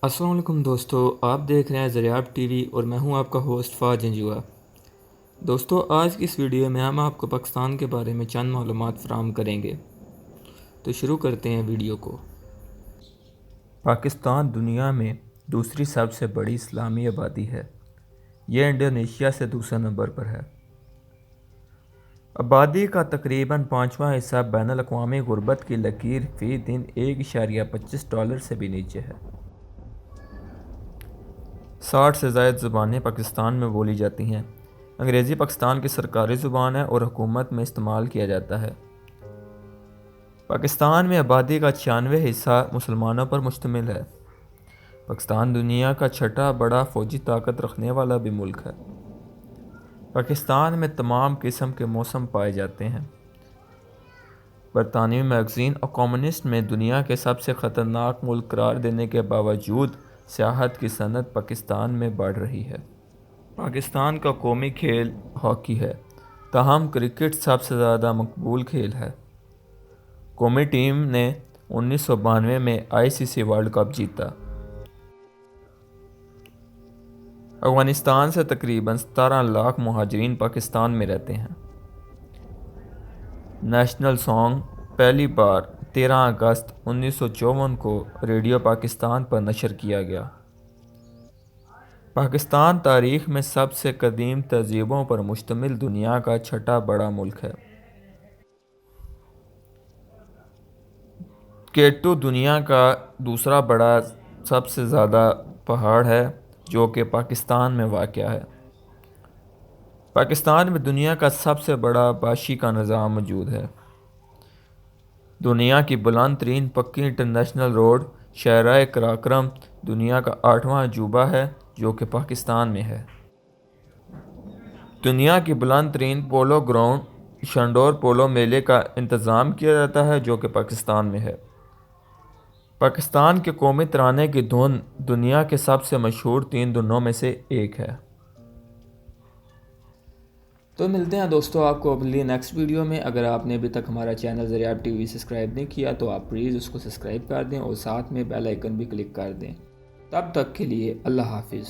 अस्सलाम वालेकुम दोस्तों, आप देख रहे हैं ज़रियाब टीवी और मैं हूं आपका होस्ट फ़ाज जंजुआ। दोस्तों, आज की इस वीडियो में हम आपको पाकिस्तान के बारे में चंद मालूमात फराहम करेंगे। तो शुरू करते हैं वीडियो को। पाकिस्तान दुनिया में दूसरी सबसे बड़ी इस्लामी आबादी है। यह इंडोनेशिया से दूसरे नंबर पर है। आबादी का तकरीबन 5वां हिस्सा बैनुल अक़वामी गुर्बत की लकीर फ़ी दिन $1.25 से भी नीचे है। 60 से ज़ायद ज़ुबानें पाकिस्तान में बोली जाती हैं। अंग्रेज़ी पाकिस्तान की सरकारी ज़ुबान है और हुकूमत में इस्तेमाल किया जाता है। पाकिस्तान में आबादी का 96 हिस्सा मुसलमानों पर मुश्तमिल है। पाकिस्तान दुनिया का छठा बड़ा फ़ौजी ताकत रखने वाला भी मुल्क है। पाकिस्तान में तमाम किस्म के मौसम पाए जाते हैं। बरतानवी मैगज़ीन इकोनॉमिस्ट में दुनिया के सबसे ख़तरनाक मुल्क करार देने के बावजूद सियाहत की सनत पाकिस्तान में बढ़ रही है। पाकिस्तान का कौमी खेल हॉकी है, ताहम क्रिकेट सबसे ज़्यादा मकबूल खेल है। कौमी टीम ने 1992 में ICC वर्ल्ड कप जीता। अफ़गानिस्तान से तकरीबन 17 लाख मुहाजिरीन पाकिस्तान में रहते हैं। नेशनल सॉन्ग पहली बार 13 अगस्त 1954 को रेडियो पाकिस्तान पर नशर किया गया। पाकिस्तान तारीख़ में सबसे कदीम तहज़ीबों पर मुश्तमिल दुनिया का छठा बड़ा मुल्क है। केटू दुनिया का दूसरा बड़ा सबसे ज़्यादा पहाड़ है जो कि पाकिस्तान में वाक़या है। पाकिस्तान में दुनिया का सबसे बड़ा आबाशी का निज़ाम मौजूद है। दुनिया की बुलंद तरीन पक्की इंटरनेशनल रोड शाहराह कराक्रम दुनिया का 8वां अजूबा है जो कि पाकिस्तान में है। दुनिया की बुलंद तरीन पोलो ग्राउंड शंडोर पोलो मेले का इंतज़ाम किया जाता है जो कि पाकिस्तान में है। पाकिस्तान के कौमी तराने की धुन दुनिया के सबसे मशहूर 3 धुनों में से एक है। तो मिलते हैं दोस्तों आपको अगली नेक्स्ट वीडियो में। अगर आपने अभी तक हमारा चैनल ज़रियाब टीवी सब्सक्राइब नहीं किया तो आप प्लीज़ उसको सब्सक्राइब कर दें और साथ में बेल आइकन भी क्लिक कर दें। तब तक के लिए अल्लाह हाफिज़।